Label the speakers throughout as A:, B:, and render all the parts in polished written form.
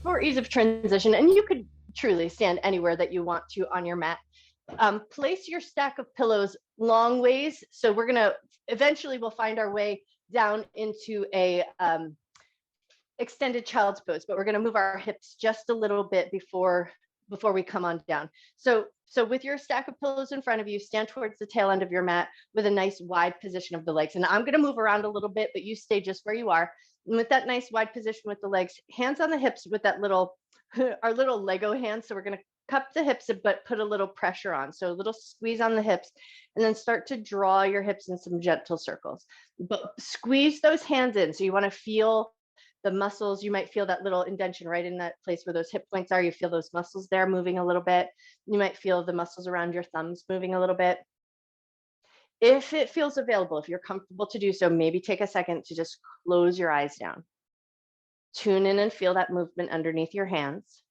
A: for ease of transition, and you could truly stand anywhere that you want to on your mat. Place your stack of pillows long ways. So we're gonna eventually we'll find our way down into a extended child's pose, but we're gonna move our hips just a little bit before we come on down. So with your stack of pillows in front of you, stand towards the tail end of your mat with a nice wide position of the legs. And I'm gonna move around a little bit, but you stay just where you are. And with that nice wide position with the legs, hands on the hips with that little, our little Lego hands. So we're gonna cup the hips, but put a little pressure on. So a little squeeze on the hips, and then start to draw your hips in some gentle circles. But squeeze those hands in. So you wanna feel the muscles. You might feel that little indentation right in that place where those hip points are. You feel those muscles there moving a little bit. You might feel the muscles around your thumbs moving a little bit. If it feels available, if you're comfortable to do so, maybe take a second to just close your eyes down. Tune in and feel that movement underneath your hands.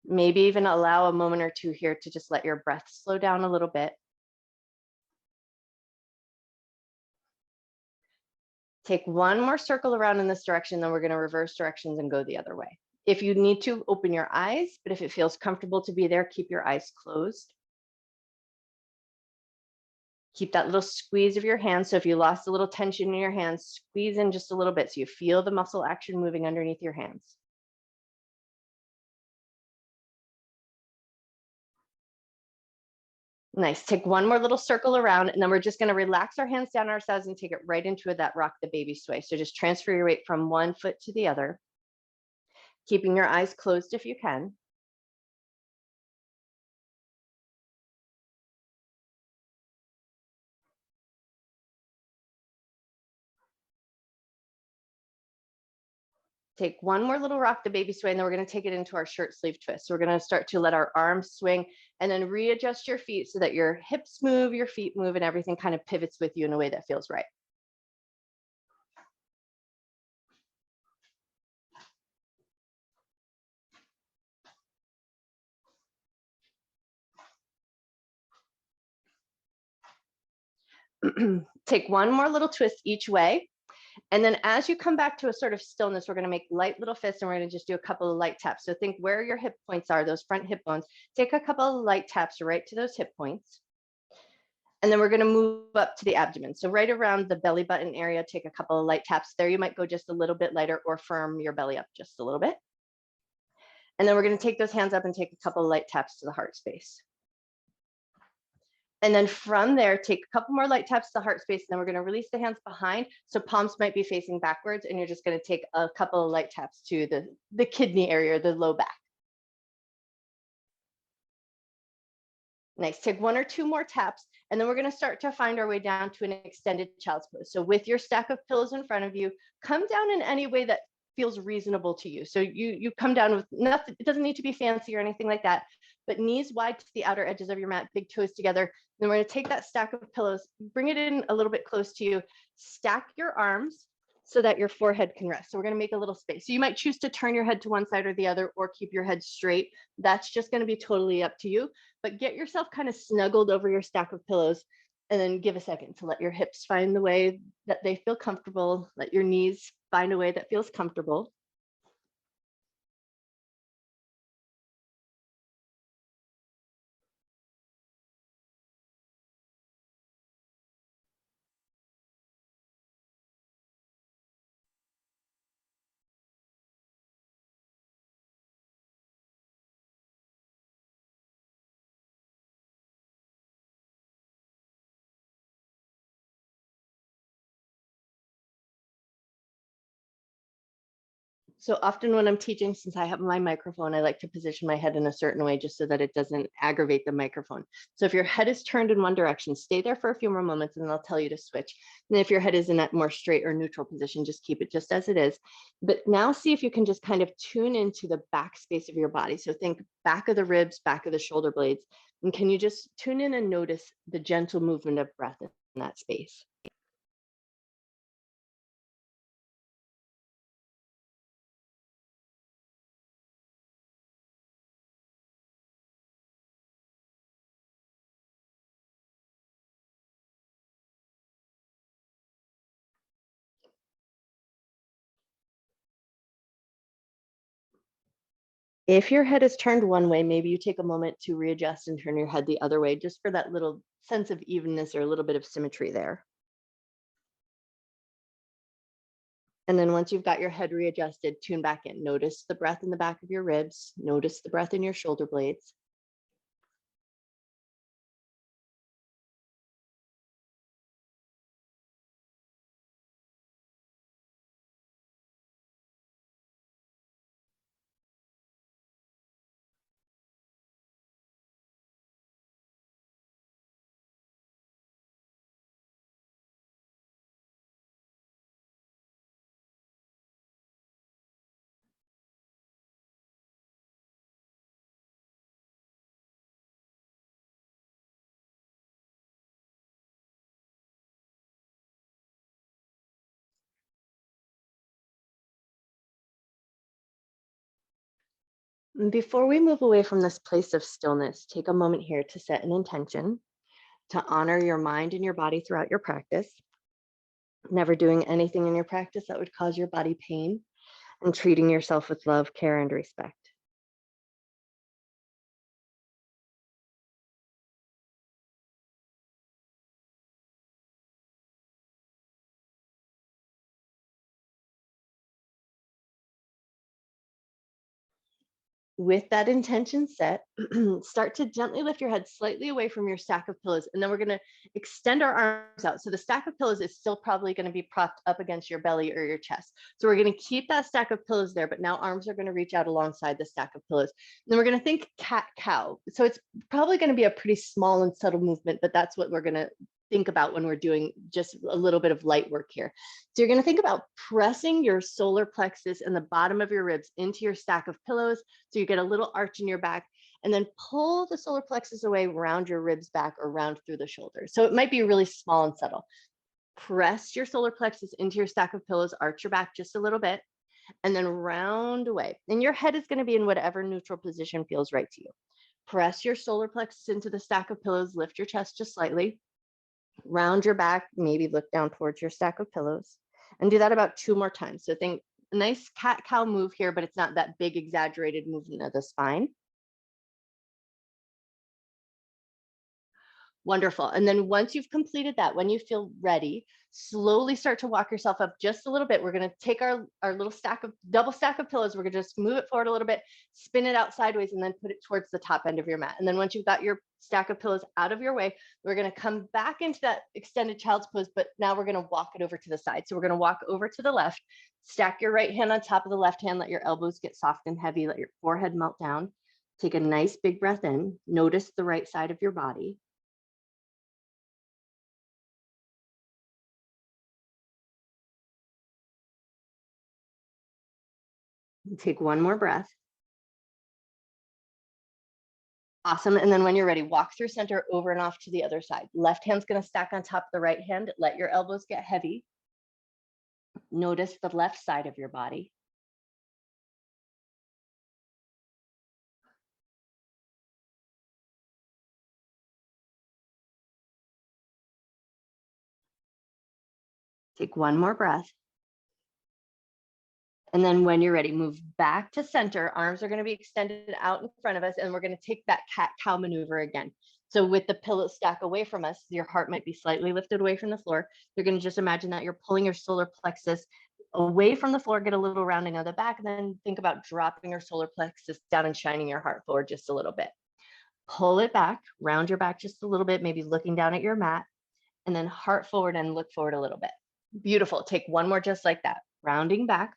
A: Maybe even allow a moment or two here to just let your breath slow down a little bit. Take one more circle around in this direction, then we're going to reverse directions and go the other way. If you need to, open your eyes, but if it feels comfortable to be there, keep your eyes closed. Keep that little squeeze of your hands. So if you lost a little tension in your hands, squeeze in just a little bit so you feel the muscle action moving underneath your hands. Nice. Take one more little circle around, and then we're just going to relax our hands down ourselves and take it right into that rock the baby sway. So just transfer your weight from one foot to the other, keeping your eyes closed if you can. Take one more little rock the baby sway, and then we're going to take it into our shirt sleeve twist. So we're going to start to let our arms swing and then readjust your feet so that your hips move, your feet move, and everything kind of pivots with you in a way that feels right. Take one more little twist each way. And then as you come back to a sort of stillness, we're going to make light little fists, and we're going to just do a couple of light taps. So think where your hip points are, those front hip bones. Take a couple of light taps right to those hip points. And then we're going to move up to the abdomen. So right around the belly button area, take a couple of light taps there. You might go just a little bit lighter or firm your belly up just a little bit. And then we're going to take those hands up and take a couple of light taps to the heart space. And then from there, take a couple more light taps to the heart space, and then we're going to release the hands behind. So palms might be facing backwards, and you're just going to take a couple of light taps to the kidney area, the low back. Nice. Take one or two more taps, and then we're going to start to find our way down to an extended child's pose. So with your stack of pillows in front of you, come down in any way that feels reasonable to you. So you come down with nothing. It doesn't need to be fancy or anything like that, but knees wide to the outer edges of your mat, big toes together. Then we're going to take that stack of pillows, bring it in a little bit close to you, stack your arms so that your forehead can rest. So we're going to make a little space. So you might choose to turn your head to one side or the other, or keep your head straight. That's just going to be totally up to you. But get yourself kind of snuggled over your stack of pillows, and then give a second to let your hips find the way that they feel comfortable. Let your knees find a way that feels comfortable. So often when I'm teaching, since I have my microphone, I like to position my head in a certain way just so that it doesn't aggravate the microphone. So if your head is turned in one direction, stay there for a few more moments, and then I'll tell you to switch. And if your head is in that more straight or neutral position, just keep it just as it is. But now see if you can just kind of tune into the back space of your body. So think back of the ribs, back of the shoulder blades. And can you just tune in and notice the gentle movement of breath in that space? If your head is turned one way, maybe you take a moment to readjust and turn your head the other way, just for that little sense of evenness or a little bit of symmetry there. And then once you've got your head readjusted, tune back in. Notice the breath in the back of your ribs. Notice the breath in your shoulder blades. Before we move away from this place of stillness, take a moment here to set an intention to honor your mind and your body throughout your practice, never doing anything in your practice that would cause your body pain, and treating yourself with love, care, and respect. With that intention set, start to gently lift your head slightly away from your stack of pillows. And then we're going to extend our arms out. So the stack of pillows is still probably going to be propped up against your belly or your chest. So we're going to keep that stack of pillows there, but now arms are going to reach out alongside the stack of pillows. And then we're going to think cat cow. So it's probably going to be a pretty small and subtle movement, but that's what we're going to think about when we're doing just a little bit of light work here. So you're going to think about pressing your solar plexus and the bottom of your ribs into your stack of pillows. So you get a little arch in your back, and then pull the solar plexus away round your ribs back or round through the shoulders. So it might be really small and subtle. Press your solar plexus into your stack of pillows, arch your back just a little bit, and then round away. And your head is going to be in whatever neutral position feels right to you. Press your solar plexus into the stack of pillows, lift your chest just slightly, round your back, maybe look down towards your stack of pillows, and do that about 2 more times. So think a nice cat-cow move here, but it's not that big exaggerated movement of the spine. Wonderful. And then once you've completed that, when you feel ready, slowly start to walk yourself up just a little bit. We're going to take our little double stack of pillows. We're going to just move it forward a little bit, spin it out sideways, and then put it towards the top end of your mat. And then once you've got your stack of pillows out of your way, we're going to come back into that extended child's pose, but now we're going to walk it over to the side. So we're going to walk over to the left, stack your right hand on top of the left hand, let your elbows get soft and heavy, let your forehead melt down. Take a nice big breath in. Notice the right side of your body. Take one more breath. Awesome. And then when you're ready, walk through center over and off to the other side. Left hand's going to stack on top of the right hand. Let your elbows get heavy. Notice the left side of your body. Take one more breath. And then when you're ready, move back to center. Arms are going to be extended out in front of us, and we're going to take that cat-cow maneuver again. So with the pillow stack away from us, your heart might be slightly lifted away from the floor. You're going to just imagine that you're pulling your solar plexus away from the floor, get a little rounding of the back, and then think about dropping your solar plexus down and shining your heart forward just a little bit. Pull it back, round your back just a little bit, maybe looking down at your mat, and then heart forward and look forward a little bit. Beautiful. Take one more just like that. Rounding back,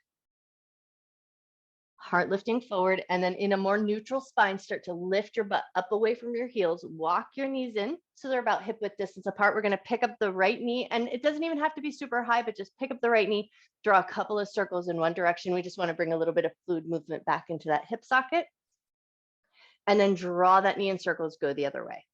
A: heart lifting forward, and then in a more neutral spine, start to lift your butt up away from your heels, walk your knees in so they're about hip width distance apart. We're going to pick up the right knee, and it doesn't even have to be super high, but just pick up the right knee, draw a couple of circles in one direction. We just want to bring a little bit of fluid movement back into that hip socket, and then draw that knee in circles, go the other way.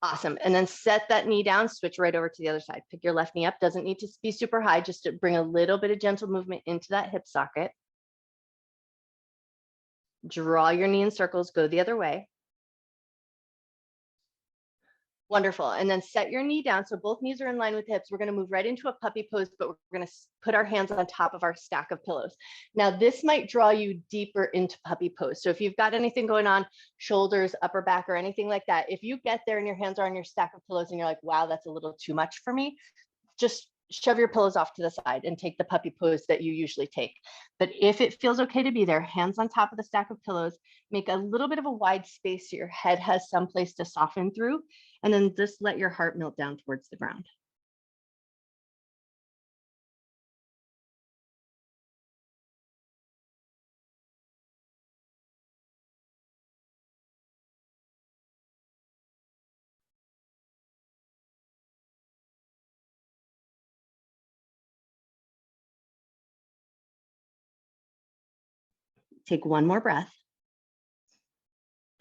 A: Awesome. And then set that knee down, switch right over to the other side. Pick your left knee up. Doesn't need to be super high, just to bring a little bit of gentle movement into that hip socket. Draw your knee in circles, go the other way. Wonderful. And then set your knee down. So both knees are in line with hips. We're going to move right into a puppy pose, but we're going to put our hands on top of our stack of pillows. Now, this might draw you deeper into puppy pose. So if you've got anything going on, shoulders, upper back, or anything like that, if you get there and your hands are on your stack of pillows and you're like, wow, that's a little too much for me, just shove your pillows off to the side and take the puppy pose that you usually take. But if it feels okay to be there, hands on top of the stack of pillows, make a little bit of a wide space so your head has some place to soften through, and then just let your heart melt down towards the ground. Take one more breath.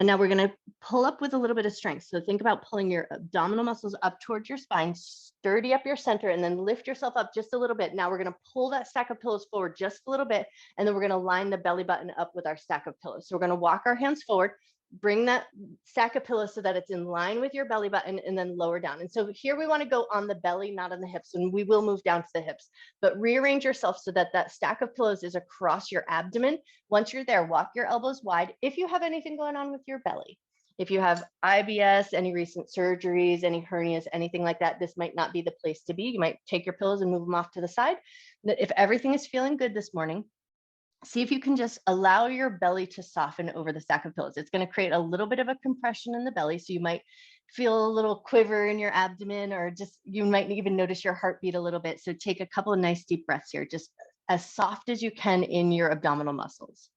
A: And now we're going to pull up with a little bit of strength. So think about pulling your abdominal muscles up towards your spine, sturdy up your center, and then lift yourself up just a little bit. Now we're going to pull that stack of pillows forward just a little bit, and then we're going to line the belly button up with our stack of pillows. So we're going to walk our hands forward, bring that stack of pillows so that it's in line with your belly button, and then lower down. And so here we want to go on the belly, not on the hips, and we will move down to the hips, but rearrange yourself so that that stack of pillows is across your abdomen. Once you're there, walk your elbows wide. If you have anything going on with your belly, if you have IBS, any recent surgeries, any hernias, anything like that, this might not be the place to be. You might take your pillows and move them off to the side. If everything is feeling good this morning, see if you can just allow your belly to soften over the stack of pillows. It's going to create a little bit of a compression in the belly. So you might feel a little quiver in your abdomen, or just you might even notice your heartbeat a little bit. So take a couple of nice deep breaths here, just as soft as you can in your abdominal muscles.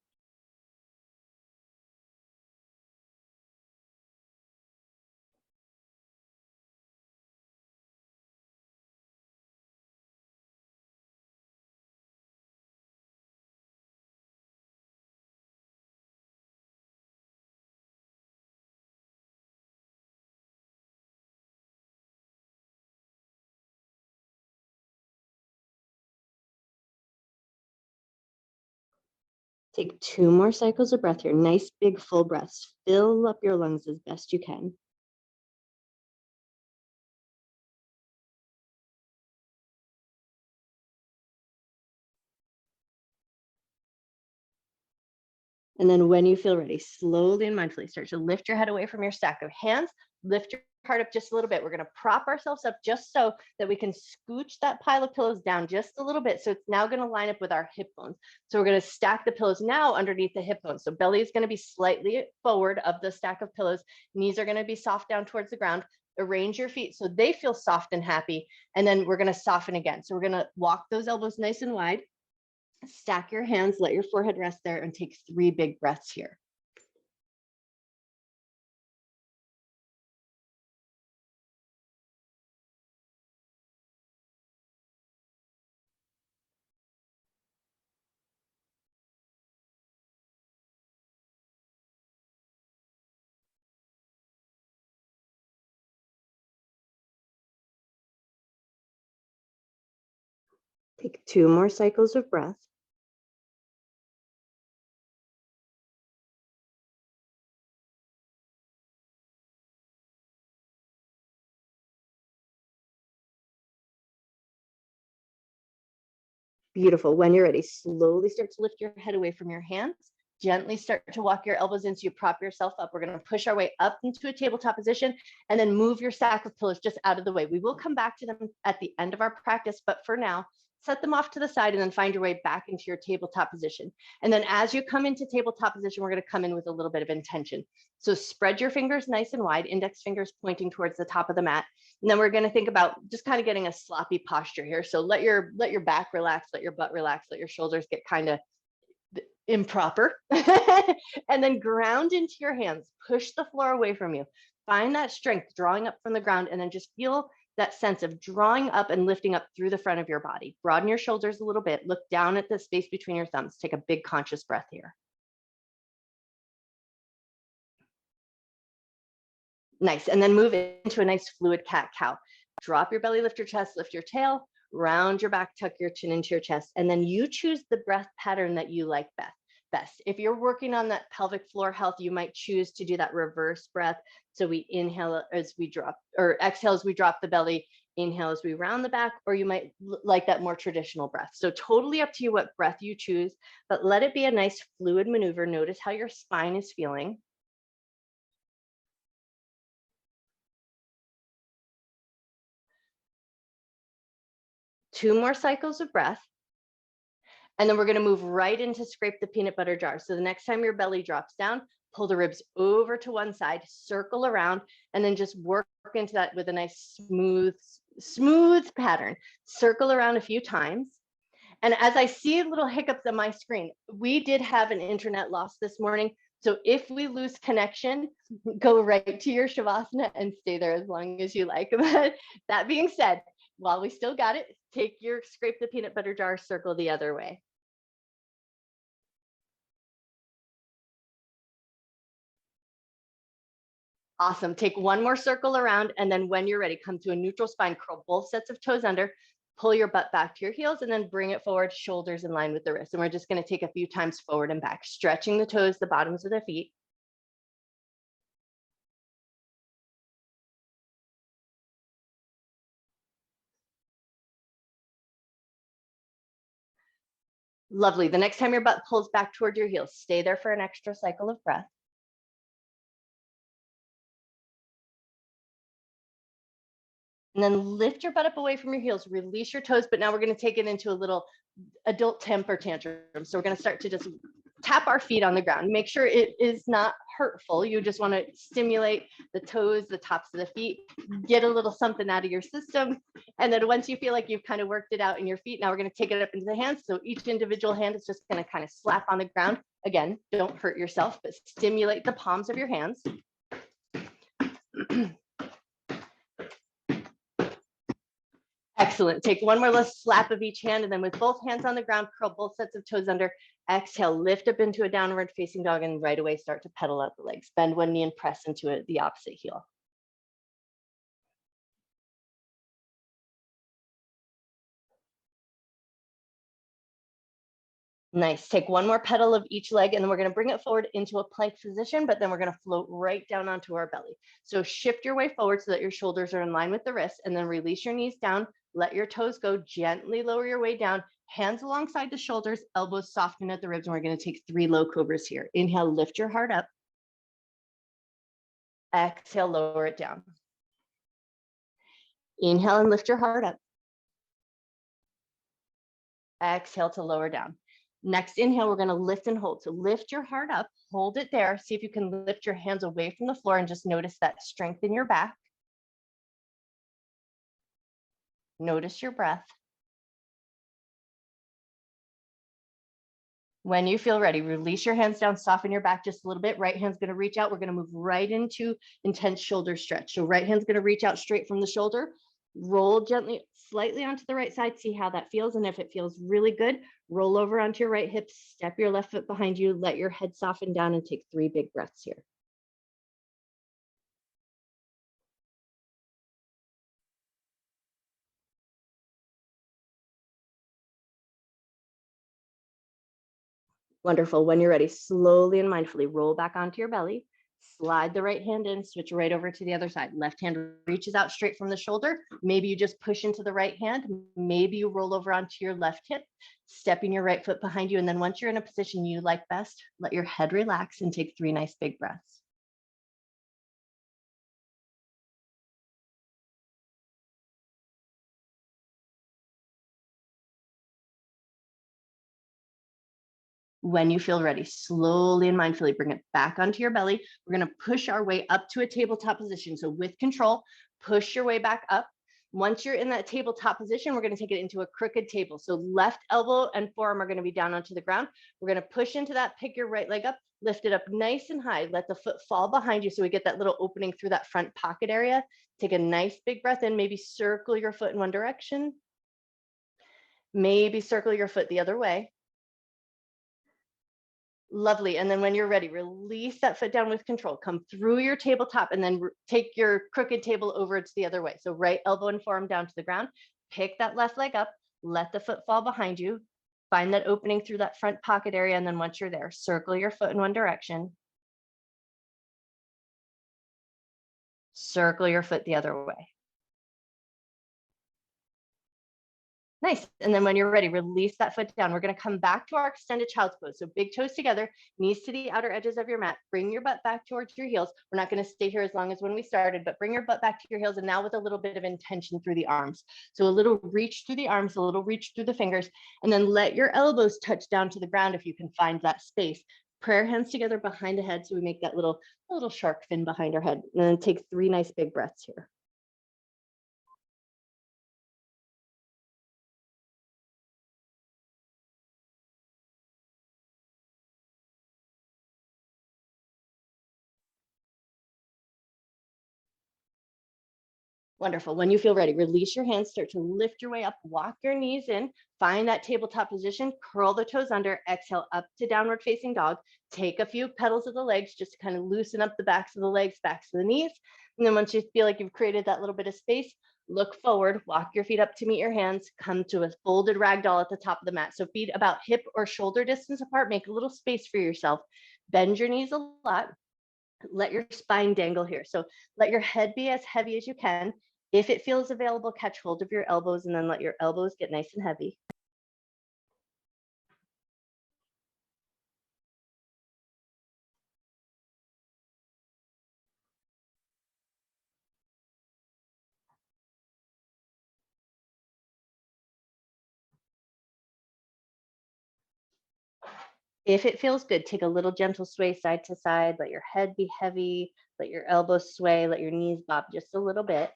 A: Take 2 more cycles of breath here. Nice big full breaths. Fill up your lungs as best you can. And then when you feel ready, slowly and mindfully start to lift your head away from your stack of hands, lift your heart up just a little bit. We're going to prop ourselves up just so that we can scooch that pile of pillows down just a little bit. So it's now going to line up with our hip bones. So we're going to stack the pillows now underneath the hip bones. So belly is going to be slightly forward of the stack of pillows. Knees are going to be soft down towards the ground. Arrange your feet so they feel soft and happy. And then we're going to soften again. So we're going to walk those elbows nice and wide. Stack your hands, let your forehead rest there, and take 3 big breaths here. Take 2 more cycles of breath. Beautiful. When you're ready, slowly start to lift your head away from your hands. Gently start to walk your elbows in so you prop yourself up. We're going to push our way up into a tabletop position and then move your stack of pillows just out of the way. We will come back to them at the end of our practice, but for now, set them off to the side and then find your way back into your tabletop position. And then as you come into tabletop position, we're going to come in with a little bit of intention. So spread your fingers nice and wide, index fingers pointing towards the top of the mat. And then we're going to think about just kind of getting a sloppy posture here. So let your back relax, let your butt relax, let your shoulders get kind of improper. And then ground into your hands, push the floor away from you. Find that strength drawing up from the ground, and then just feel that sense of drawing up and lifting up through the front of your body. Broaden your shoulders a little bit. Look down at the space between your thumbs. Take a big conscious breath here. Nice. And then move into a nice fluid cat-cow. Drop your belly, lift your chest, lift your tail, round your back, tuck your chin into your chest. And then you choose the breath pattern that you like best. best. If you're working on that pelvic floor health, you might choose to do that reverse breath. So we inhale as we drop, or exhale as we drop the belly, inhale as we round the back, or you might like that more traditional breath. So totally up to you what breath you choose, but let it be a nice fluid maneuver. Notice how your spine is feeling. Two more cycles of breath. And then we're going to move right into scrape the peanut butter jar. So the next time your belly drops down, pull the ribs over to one side, circle around, and then just work into that with a nice smooth pattern. Circle around a few times. And as I see little hiccups on my screen, we did have an internet loss this morning. So if we lose connection, go right to your Shavasana and stay there as long as you like. But that being said, while we still got it, take your scrape the peanut butter jar, circle the other way. Awesome. Take one more circle around, and then when you're ready, come to a neutral spine, curl both sets of toes under, pull your butt back to your heels, and then bring it forward, shoulders in line with the wrists. And we're just going to take a few times forward and back, stretching the toes, the bottoms of the feet. Lovely. The next time your butt pulls back toward your heels, stay there for an extra cycle of breath. And then lift your butt up away from your heels, release your toes, but now we're going to take it into a little adult temper tantrum. So we're going to start to just tap our feet on the ground. Make sure it is not hurtful. You just want to stimulate the toes, the tops of the feet, get a little something out of your system. And then once you feel like you've kind of worked it out in your feet, now we're going to take it up into the hands. So each individual hand is just going to kind of slap on the ground. Again, don't hurt yourself, but stimulate the palms of your hands. Excellent. Take one more little slap of each hand, and then with both hands on the ground, curl both sets of toes under. Exhale, lift up into a downward facing dog, and right away start to pedal out the legs. Bend one knee and press into the opposite heel. Nice. Take one more pedal of each leg, and then we're going to bring it forward into a plank position, but then we're going to float right down onto our belly. So shift your way forward so that your shoulders are in line with the wrists, and then release your knees down. Let your toes go. Gently lower your way down. Hands alongside the shoulders, elbows soften at the ribs, and we're going to take 3 low cobras here. Inhale, lift your heart up. Exhale, lower it down. Inhale and lift your heart up. Exhale to lower down. Next inhale, we're going to lift and hold. So lift your heart up, hold it there. See if you can lift your hands away from the floor and just notice that strength in your back. Notice your breath. When you feel ready, release your hands down, soften your back just a little bit. Right hand's going to reach out. We're going to move right into intense shoulder stretch. So right hand's going to reach out straight from the shoulder. Roll gently, slightly onto the right side. See how that feels. And if it feels really good, roll over onto your right hip, step your left foot behind you, let your head soften down, and take 3 big breaths here. Wonderful. When you're ready, slowly and mindfully roll back onto your belly. Slide the right hand in, switch right over to the other side. Left hand reaches out straight from the shoulder. Maybe you just push into the right hand. Maybe you roll over onto your left hip, stepping your right foot behind you. And then once you're in a position you like best, let your head relax and take 3 nice big breaths. When you feel ready, slowly and mindfully bring it back onto your belly. We're going to push our way up to a tabletop position. So with control, push your way back up. Once you're in that tabletop position, we're going to take it into a crooked table. So left elbow and forearm are going to be down onto the ground. We're going to push into that, pick your right leg up, lift it up nice and high. Let the foot fall behind you so we get that little opening through that front pocket area. Take a nice big breath in, maybe circle your foot in one direction. Maybe circle your foot the other way. Lovely. And then when you're ready, release that foot down with control. Come through your tabletop and then take your crooked table over to the other way. So right elbow and forearm down to the ground. Pick that left leg up. Let the foot fall behind you. Find that opening through that front pocket area. And then once you're there, circle your foot in one direction. Circle your foot the other way. Nice. And then when you're ready, release that foot down. We're going to come back to our extended child's pose. So big toes together, knees to the outer edges of your mat. Bring your butt back towards your heels. We're not going to stay here as long as when we started, but bring your butt back to your heels. And now with a little bit of intention through the arms. So a little reach through the arms, a little reach through the fingers, and then let your elbows touch down to the ground if you can find that space. Prayer hands together behind the head. So we make that little shark fin behind our head. And then take 3 nice big breaths here. Wonderful. When you feel ready, release your hands, start to lift your way up, walk your knees in, find that tabletop position, curl the toes under, exhale up to downward facing dog. Take a few pedals of the legs just to kind of loosen up the backs of the legs, backs of the knees. And then once you feel like you've created that little bit of space, look forward, walk your feet up to meet your hands, come to a folded ragdoll at the top of the mat. So feet about hip or shoulder distance apart, make a little space for yourself. Bend your knees a lot. Let your spine dangle here. So let your head be as heavy as you can. If it feels available, catch hold of your elbows and then let your elbows get nice and heavy. If it feels good, take a little gentle sway side to side. Let your head be heavy. Let your elbows sway. Let your knees bob just a little bit.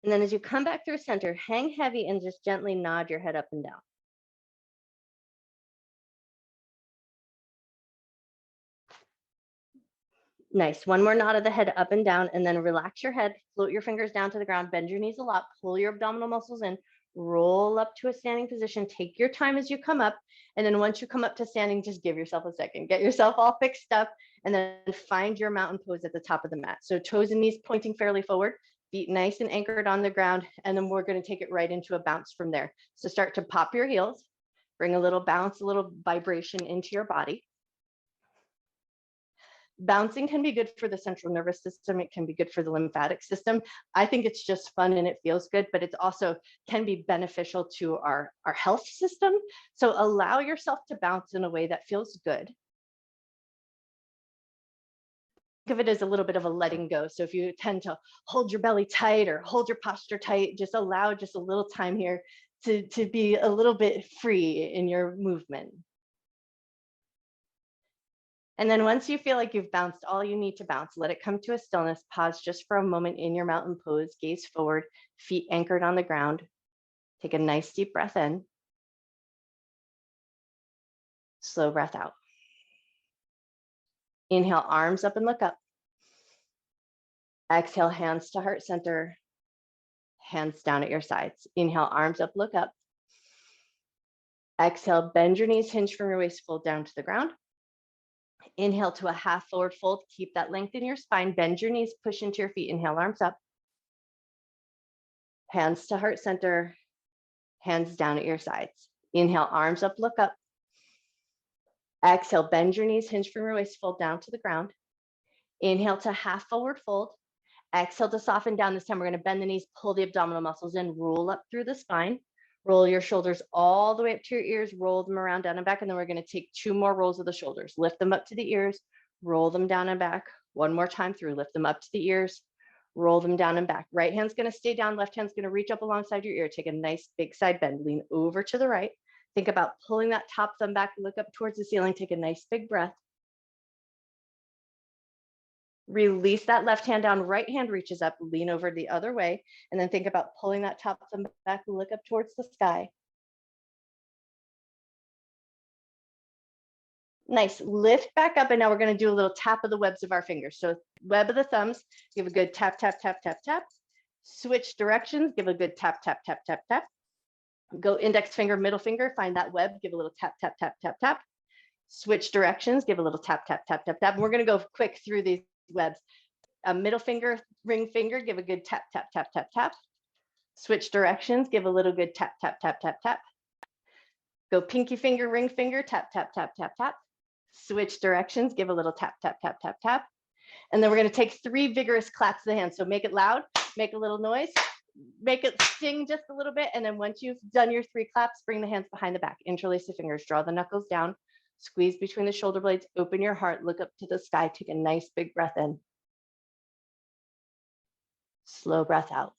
A: And then as you come back through center, hang heavy and just gently nod your head up and down. Nice. One more nod of the head up and down, and then relax your head, float your fingers down to the ground, bend your knees a lot, pull your abdominal muscles in, roll up to a standing position. Take your time as you come up. And then once you come up to standing, just give yourself a second, get yourself all fixed up, and then find your mountain pose at the top of the mat. So toes and knees pointing fairly forward, feet nice and anchored on the ground. And then we're going to take it right into a bounce from there. So start to pop your heels, bring a little bounce, a little vibration into your body. Bouncing can be good for the central nervous system. It can be good for the lymphatic system. I think it's just fun and it feels good, but it also can be beneficial to our health system. So allow yourself to bounce in a way that feels good. Think of it as a little bit of a letting go. So if you tend to hold your belly tight or hold your posture tight, just allow just a little time here to be a little bit free in your movement. And then once you feel like you've bounced all you need to bounce, let it come to a stillness. Pause just for a moment in your mountain pose, gaze forward, feet anchored on the ground. Take a nice deep breath in. Slow breath out. Inhale, arms up and look up. Exhale, hands to heart center, hands down at your sides. Inhale, arms up, look up. Exhale, bend your knees, hinge from your waist, fold down to the ground. Inhale to a half forward fold. Keep that length in your spine. Bend your knees, push into your feet. Inhale, arms up. Hands to heart center, hands down at your sides. Inhale, arms up, look up. Exhale, bend your knees, hinge from your waist, fold down to the ground. Inhale to half forward fold. Exhale to soften down. This time we're going to bend the knees, pull the abdominal muscles in, roll up through the spine. Roll your shoulders all the way up to your ears, roll them around, down and back. And then we're going to take 2 more rolls of the shoulders. Lift them up to the ears, roll them down and back. One more time through, lift them up to the ears, roll them down and back. Right hand's going to stay down, left hand's going to reach up alongside your ear. Take a nice big side bend, lean over to the right. Think about pulling that top thumb back, look up towards the ceiling, take a nice big breath. Release that left hand down, right hand reaches up, lean over the other way, and then think about pulling that top thumb back, look up towards the sky. Nice, lift back up, and now we're going to do a little tap of the webs of our fingers. So web of the thumbs, give a good tap, tap, tap, tap, tap. Switch directions, give a good tap, tap, tap, tap, tap. Go index finger, middle finger, find that web, give a little tap, tap, tap, tap, tap. Switch directions, give a little tap, tap, tap, tap, tap. And we're going to go quick through these webs. Middle finger, ring finger, give a good tap, tap, tap, tap, tap. Switch directions, give a little good tap, tap, tap, tap, tap. Go pinky finger, ring finger, tap, tap, tap, tap, tap. Switch directions, give a little tap, tap, tap, tap, tap. And then we're going to take 3 vigorous claps of the hands. So make it loud, make a little noise, make it sting just a little bit. And then once you've done your 3 claps, bring the hands behind the back, interlace the fingers, draw the knuckles down, squeeze between the shoulder blades, open your heart, look up to the sky, take a nice big breath in. Slow breath out.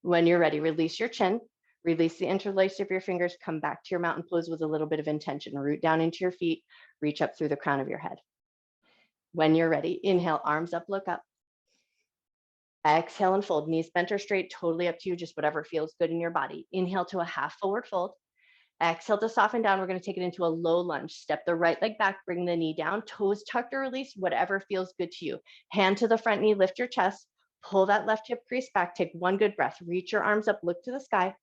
A: When you're ready, release your chin, release the interlace of your fingers, come back to your mountain pose with a little bit of intention. Root down into your feet, reach up through the crown of your head. When you're ready, inhale, arms up, look up. Exhale and fold, knees bent or straight, totally up to you, just whatever feels good in your body. Inhale to a half forward fold. Exhale to soften down. We're going to take it into a low lunge. Step the right leg back, bring the knee down, toes tucked or release, whatever feels good to you. Hand to the front knee, lift your chest, pull that left hip crease back, take one good breath, reach your arms up, look to the sky.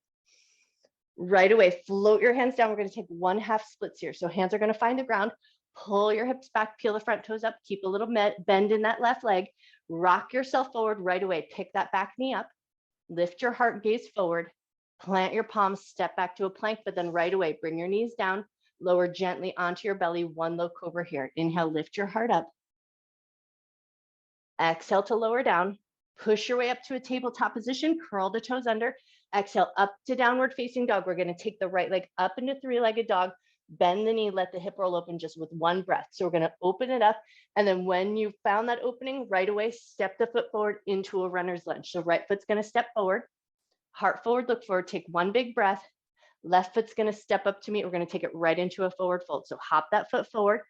A: Right away, float your hands down. We're going to take 1 half splits here. So hands are going to find the ground, pull your hips back, peel the front toes up, keep a little bend in that left leg, rock yourself forward right away, pick that back knee up, lift your heart, gaze forward, plant your palms, step back to a plank, but then right away, bring your knees down, lower gently onto your belly, 1 low cobra here. Inhale, lift your heart up. Exhale to lower down, push your way up to a tabletop position, curl the toes under, exhale up to downward facing dog. We're going to take the right leg up into 3-legged dog, bend the knee, let the hip roll open just with 1 breath. So we're going to open it up. And then when you found that opening, right away, step the foot forward into a runner's lunge. So right foot's going to step forward, heart forward, look forward, take 1 big breath. Left foot's going to step up to meet. We're going to take it right into a forward fold. So hop that foot forward,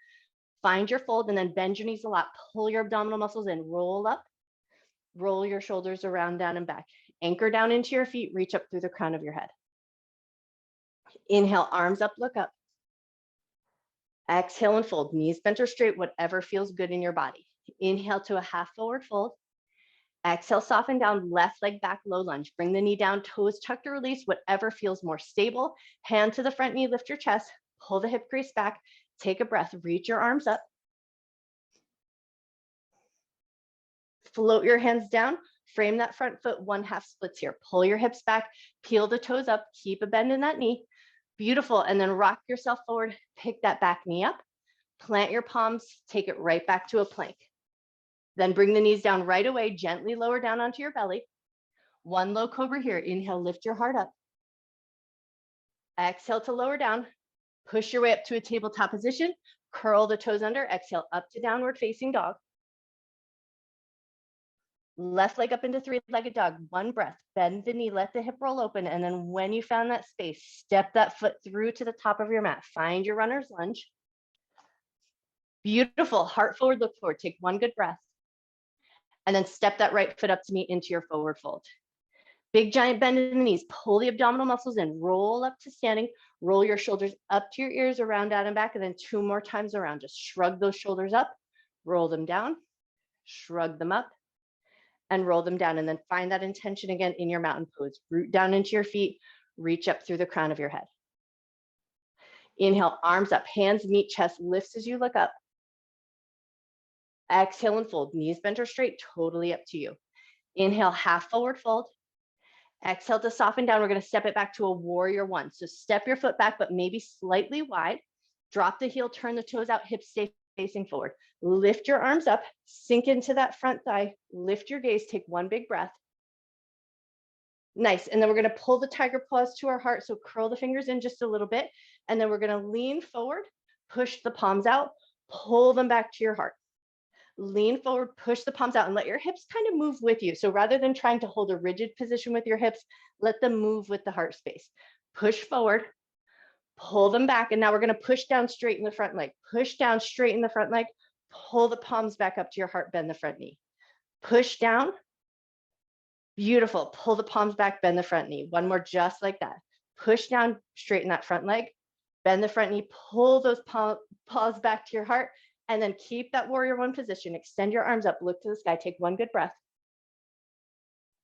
A: find your fold, and then bend your knees a lot. Pull your abdominal muscles in, roll up, roll your shoulders around, down, and back. Anchor down into your feet, reach up through the crown of your head. Inhale, arms up, look up. Exhale and fold, knees bent or straight, whatever feels good in your body. Inhale to a half forward fold. Exhale, soften down, left leg back, low lunge. Bring the knee down, toes tucked or release, whatever feels more stable. Hand to the front knee, lift your chest, pull the hip crease back, take a breath, reach your arms up. Float your hands down, frame that front foot, 1 half splits here. Pull your hips back, peel the toes up, keep a bend in that knee. Beautiful, and then rock yourself forward, pick that back knee up, plant your palms, take it right back to a plank. Then bring the knees down right away, gently lower down onto your belly. 1 low cobra here, inhale, lift your heart up. Exhale to lower down, push your way up to a tabletop position, curl the toes under, exhale up to downward facing dog. Left leg up into 3-legged dog, 1 breath, bend the knee, let the hip roll open. And then when you found that space, step that foot through to the top of your mat, find your runner's lunge. Beautiful, heart forward, look forward, take 1 good breath. And then step that right foot up to meet into your forward fold. Big giant bend in the knees, pull the abdominal muscles in, roll up to standing, roll your shoulders up to your ears, around, down, and back, and then 2 more times around. Just shrug those shoulders up, roll them down, shrug them up, and roll them down. And then find that intention again in your mountain pose. Root down into your feet, reach up through the crown of your head. Inhale, arms up, hands meet chest, lifts as you look up. Exhale and fold, knees bent or straight, totally up to you. Inhale, half forward fold. Exhale to soften down. We're going to step it back to a warrior 1. So step your foot back, but maybe slightly wide. Drop the heel, turn the toes out, hips stay facing forward. Lift your arms up, sink into that front thigh, lift your gaze, take 1 big breath. Nice. And then we're going to pull the tiger paws to our heart. So curl the fingers in just a little bit. And then we're going to lean forward, push the palms out, pull them back to your heart. Lean forward, push the palms out, and let your hips kind of move with you. So rather than trying to hold a rigid position with your hips, let them move with the heart space. Push forward, pull them back. And now we're going to push down straight in the front leg. Push down straight in the front leg. Pull the palms back up to your heart, bend the front knee. Push down. Beautiful. Pull the palms back, bend the front knee. 1 more just like that. Push down, straighten that front leg, bend the front knee, pull those paws back to your heart, and then keep that warrior 1 position. Extend your arms up, look to the sky, take 1 good breath.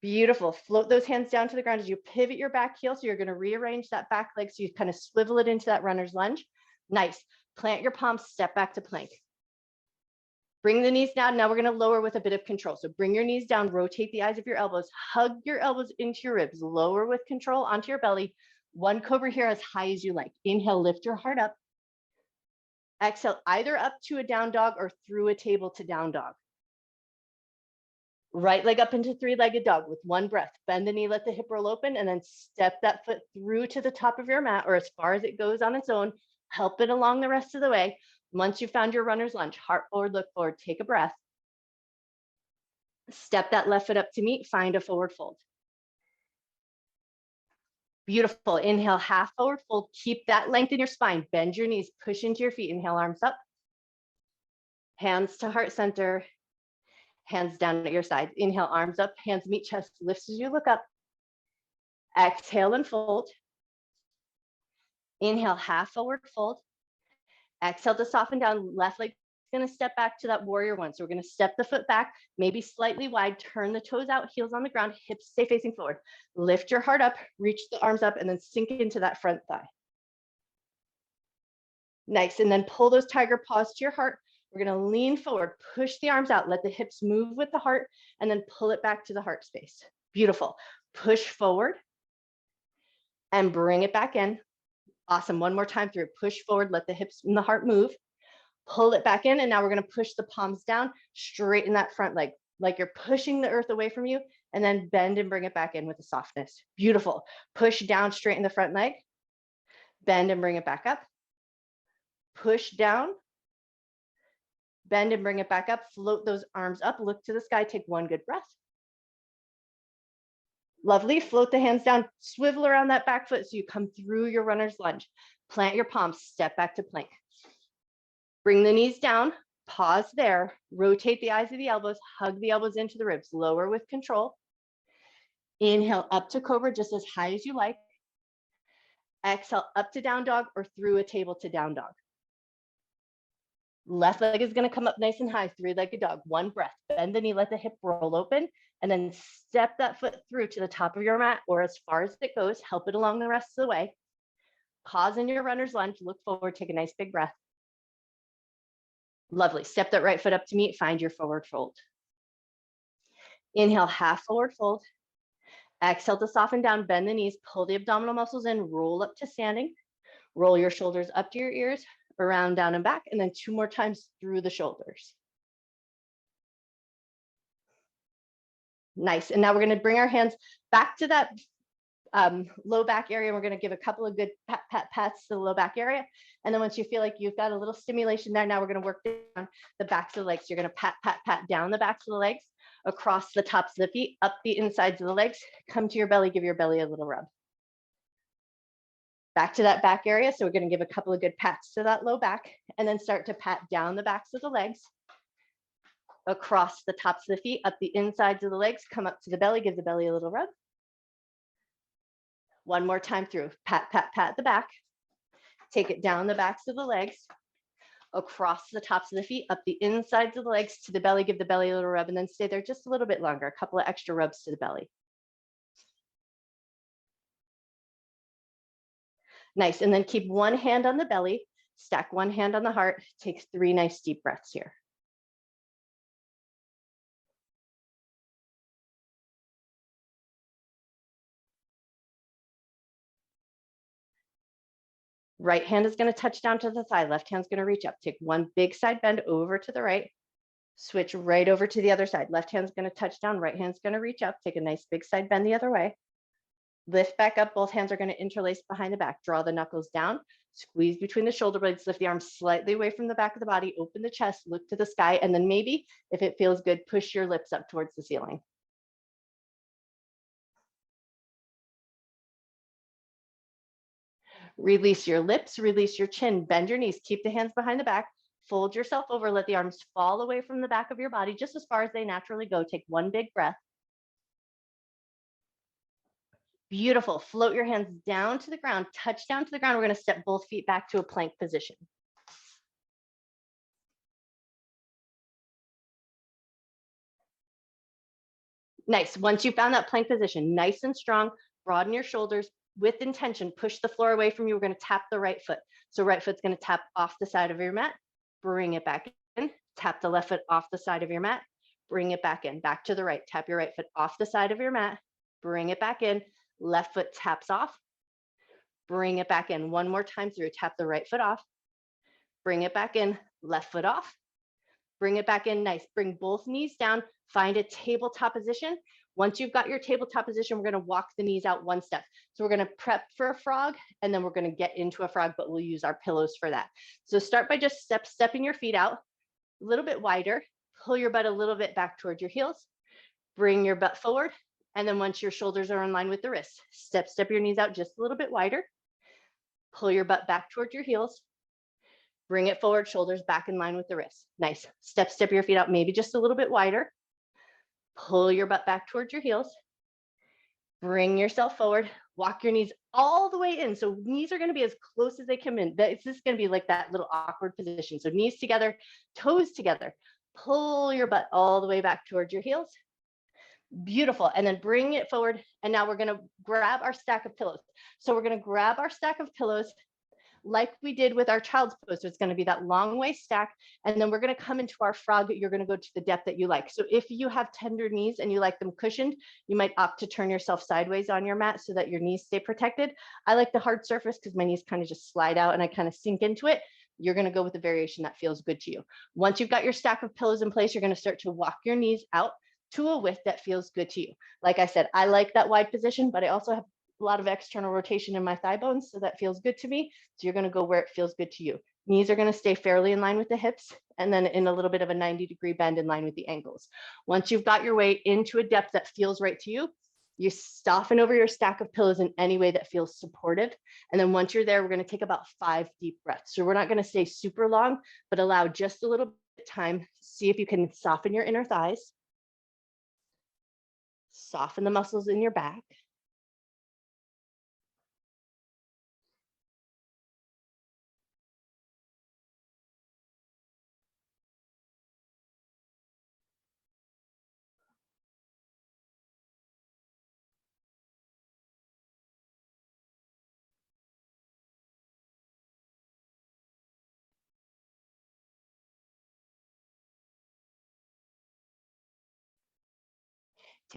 A: Beautiful. Float those hands down to the ground as you pivot your back heel. So you're going to rearrange that back leg so you kind of swivel it into that runner's lunge. Nice. Plant your palms, step back to plank. Bring the knees down. Now we're going to lower with a bit of control. So bring your knees down, rotate the eyes of your elbows, hug your elbows into your ribs, lower with control onto your belly. One cobra here as high as you like. Inhale, lift your heart up. Exhale, either up to a down dog or through a table to down dog. Right leg up into three-legged dog with one breath. Bend the knee, let the hip roll open, and then step that foot through to the top of your mat or as far as it goes on its own. Help it along the rest of the way. Once you've found your runner's lunge, heart forward, look forward, take a breath. Step that left foot up to meet, find a forward fold. Beautiful. Inhale, half forward fold. Keep that length in your spine. Bend your knees, push into your feet. Inhale, arms up. Hands to heart center. Hands down at your sides. Inhale, arms up, hands meet chest, lifts as you look up. Exhale and fold. Inhale, half forward fold. Exhale to soften down. Left leg is going to step back to that warrior one. So we're going to step the foot back, maybe slightly wide, turn the toes out, heels on the ground, hips stay facing forward. Lift your heart up, reach the arms up, and then sink into that front thigh. Nice. And then pull those tiger paws to your heart. We're going to lean forward, push the arms out, let the hips move with the heart, and then pull it back to the heart space. Beautiful. Push forward and bring it back in. Awesome. One more time through. Push forward, let the hips and the heart move. Pull it back in, and now we're going to push the palms down, straighten that front leg, like you're pushing the earth away from you, and then bend and bring it back in with a softness. Beautiful. Push down, straighten the front leg, bend and bring it back up. Push down, bend and bring it back up, float those arms up, look to the sky, take one good breath. Lovely, float the hands down, swivel around that back foot so you come through your runner's lunge. Plant your palms, step back to plank. Bring the knees down, pause there, rotate the eyes of the elbows, hug the elbows into the ribs, lower with control. Inhale up to cobra just as high as you like. Exhale up to down dog or through a table to down dog. Left leg is going to come up nice and high, three-legged dog. One breath, bend the knee, let the hip roll open, and then step that foot through to the top of your mat or as far as it goes. Help it along the rest of the way. Pause in your runner's lunge, look forward, take a nice big breath. Lovely. Step that right foot up to meet, find your forward fold. Inhale, half forward fold. Exhale to soften down, bend the knees, pull the abdominal muscles in, roll up to standing. Roll your shoulders up to your ears, around, down, and back, and then two more times through the shoulders. Nice. And now we're going to bring our hands back to that low back area. We're going to give a couple of good pats to the low back area. And then once you feel like you've got a little stimulation there, now we're going to work down the backs of the legs. You're going to pat down the backs of the legs, across the tops of the feet, up the insides of the legs, come to your belly, give your belly a little rub. Back to that back area. So we're going to give a couple of good pats to that low back and then start to pat down the backs of the legs, across the tops of the feet, up the insides of the legs, come up to the belly, give the belly a little rub. One more time through, pat the back, take it down the backs of the legs, across the tops of the feet, up the insides of the legs to the belly, give the belly a little rub, and then stay there just a little bit longer, a couple of extra rubs to the belly. Nice, and then keep one hand on the belly, stack one hand on the heart, take 3 nice deep breaths here. Right hand is going to touch down to the thigh, left hand's going to reach up. Take one big side bend over to the right, switch right over to the other side. Left hand's going to touch down, right hand's going to reach up. Take a nice big side bend the other way. Lift back up, both hands are going to interlace behind the back. Draw the knuckles down, squeeze between the shoulder blades, lift the arms slightly away from the back of the body, open the chest, look to the sky, and then maybe, if it feels good, push your lips up towards the ceiling. Release your lips, release your chin, bend your knees, keep the hands behind the back, fold yourself over, let the arms fall away from the back of your body just as far as they naturally go. Take one big breath. Beautiful. Float your hands down to the ground, touch down to the ground. We're going to step both feet back to a plank position. Nice. Once you found that plank position, nice and strong, broaden your shoulders. With intention, push the floor away from you. We're going to tap the right foot. So right foot's going to tap off the side of your mat, bring it back tap the left foot off the side of your mat, bring it back in, back to the right, tap your right foot off the side of your mat, bring it back in, left foot taps off, bring it back in. One more time through, tap the right foot off, bring it back in, left foot off, bring it back in, nice. Bring both knees down, find a tabletop position. Once you've got your tabletop position, we're gonna walk the knees out one step. So we're gonna prep for a frog, and then we're gonna get into a frog, but we'll use our pillows for that. So start by just stepping your feet out a little bit wider, pull your butt a little bit back towards your heels, bring your butt forward, and then once your shoulders are in line with the wrists, step your knees out just a little bit wider, pull your butt back towards your heels, bring it forward, shoulders back in line with the wrists. Nice. Step your feet out, maybe just a little bit wider. Pull your butt back towards your heels. Bring yourself forward. Walk your knees all the way in. So knees are going to be as close as they come in. It's just going to be like that little awkward position. So knees together, toes together. Pull your butt all the way back towards your heels. Beautiful. And then bring it forward. And now we're going to grab our stack of pillows. So we're going to grab our stack of pillows like we did with our child's pose. So it's going to be that long way stack. And then we're going to come into our frog. You're going to go to the depth that you like. So if you have tender knees and you like them cushioned, you might opt to turn yourself sideways on your mat so that your knees stay protected. I like the hard surface because my knees kind of just slide out and I kind of sink into it. You're going to go with the variation that feels good to you. Once you've got your stack of pillows in place, you're going to start to walk your knees out to a width that feels good to you. Like I said, I like that wide position, but I also have a lot of external rotation in my thigh bones, so that feels good to me. So you're going to go where it feels good to you. Knees are going to stay fairly in line with the hips, and then in a little bit of a 90-degree bend in line with the ankles. Once you've got your way into a depth that feels right to you, you soften over your stack of pillows in any way that feels supportive. And then once you're there, we're going to take about 5 deep breaths. So we're not going to stay super long, but allow just a little bit of time. See if you can soften your inner thighs. Soften the muscles in your back.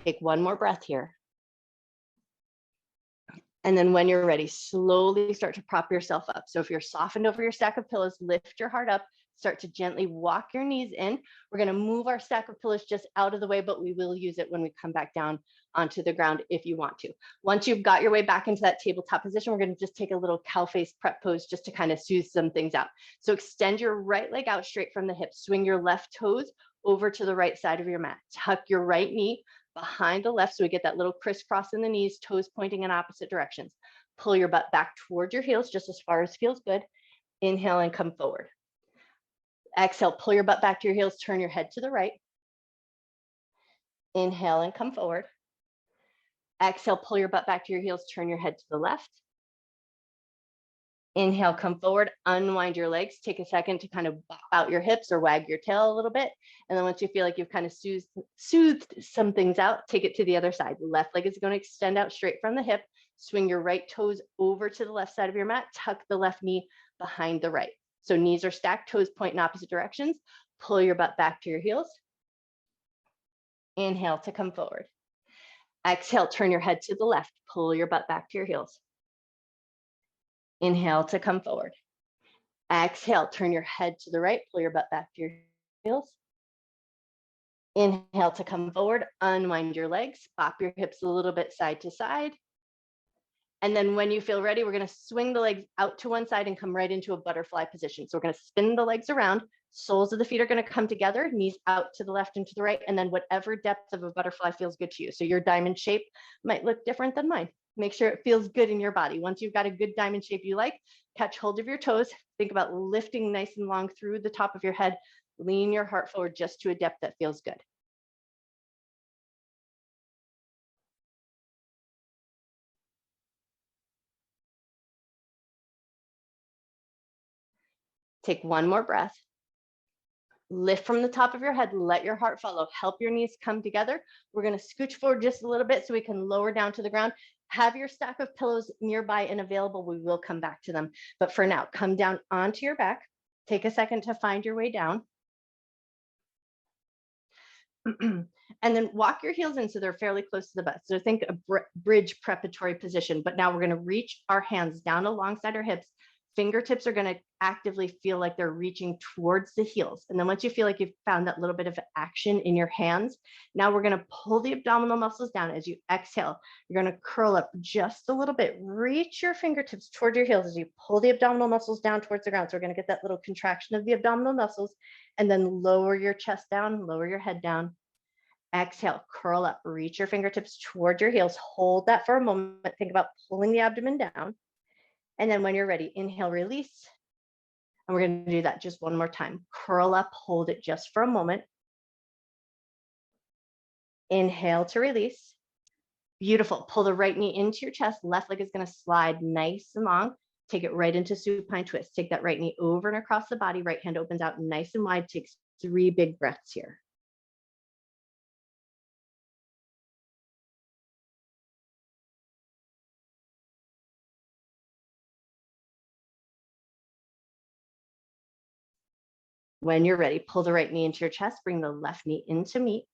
A: Take one more breath here. And then when you're ready, slowly start to prop yourself up. So if you're softened over your stack of pillows, lift your heart up, start to gently walk your knees in. We're going to move our stack of pillows just out of the way, but we will use it when we come back down onto the ground if you want to. Once you've got your way back into that tabletop position, we're going to just take a little cow face prep pose just to kind of soothe some things out. So extend your right leg out straight from the hip. Swing your left toes over to the right side of your mat. Tuck your right knee behind the left, so we get that little crisscross in the knees, toes pointing in opposite directions. Pull your butt back towards your heels just as far as feels good. Inhale and come forward. Exhale, pull your butt back to your heels, turn your head to the right. Inhale and come forward. Exhale, pull your butt back to your heels, turn your head to the left. Inhale, come forward, unwind your legs. Take a second to kind of bop out your hips or wag your tail a little bit. And then once you feel like you've kind of soothed some things out, take it to the other side. The left leg is going to extend out straight from the hip. Swing your right toes over to the left side of your mat. Tuck the left knee behind the right. So knees are stacked, toes point in opposite directions. Pull your butt back to your heels. Inhale to come forward. Exhale, turn your head to the left. Pull your butt back to your heels. Inhale to come forward. Exhale, turn your head to the right, pull your butt back to your heels. Inhale to come forward, unwind your legs, bop your hips a little bit side to side. And then when you feel ready, we're going to swing the legs out to one side and come right into a butterfly position. So we're going to spin the legs around. Soles of the feet are going to come together, knees out to the left and to the right, and then whatever depth of a butterfly feels good to you. So your diamond shape might look different than mine. Make sure it feels good in your body. Once you've got a good diamond shape you like, catch hold of your toes. Think about lifting nice and long through the top of your head. Lean your heart forward just to a depth that feels good. Take one more breath. Lift from the top of your head, let your heart follow. Help your knees come together. We're going to scooch forward just a little bit so we can lower down to the ground. Have your stack of pillows nearby and available. We will come back to them. But for now, come down onto your back. Take a second to find your way down. And then walk your heels in so they're fairly close to the butt. So think a bridge preparatory position, but now we're going to reach our hands down alongside our hips. Fingertips are going to actively feel like they're reaching towards the heels. And then once you feel like you've found that little bit of action in your hands, now we're going to pull the abdominal muscles down. As you exhale, you're going to curl up just a little bit. Reach your fingertips toward your heels as you pull the abdominal muscles down towards the ground. So we're going to get that little contraction of the abdominal muscles, and then lower your chest down, lower your head down. Exhale, curl up, reach your fingertips toward your heels. Hold that for a moment. Think about pulling the abdomen down. And then when you're ready, inhale, release. And we're going to do that just one more time. Curl up, hold it just for a moment. Inhale to release. Beautiful. Pull the right knee into your chest. Left leg is going to slide nice and long. Take it right into supine twist. Take that right knee over and across the body. Right hand opens out nice and wide. Takes 3 big breaths here. When you're ready, pull the right knee into your chest, bring the left knee into meet.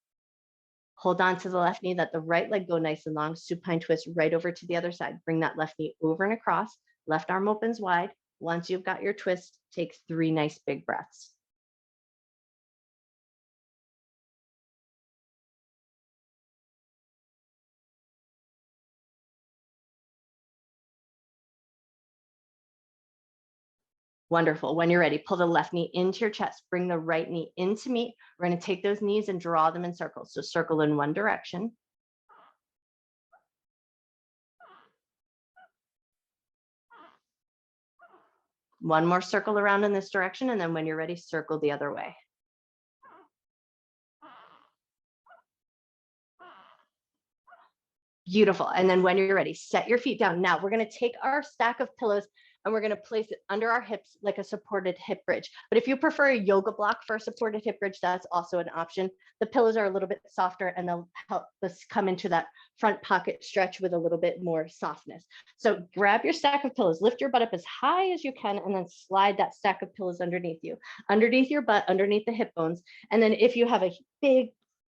A: Hold on to the left knee, let the right leg go nice and long, supine twist right over to the other side. Bring that left knee over and across, left arm opens wide. Once you've got your twist, take 3 nice big breaths. Wonderful. When you're ready, pull the left knee into your chest, bring the right knee into meet. We're going to take those knees and draw them in circles. So circle in one direction. One more circle around in this direction, and then when you're ready, circle the other way. Beautiful. And then when you're ready, set your feet down. Now we're going to take our stack of pillows and we're going to place it under our hips like a supported hip bridge. But if you prefer a yoga block for a supported hip bridge, that's also an option. The pillows are a little bit softer and they'll help us come into that front pocket stretch with a little bit more softness. So grab your stack of pillows, lift your butt up as high as you can, and then slide that stack of pillows underneath you, underneath your butt, underneath the hip bones. And then if you have a big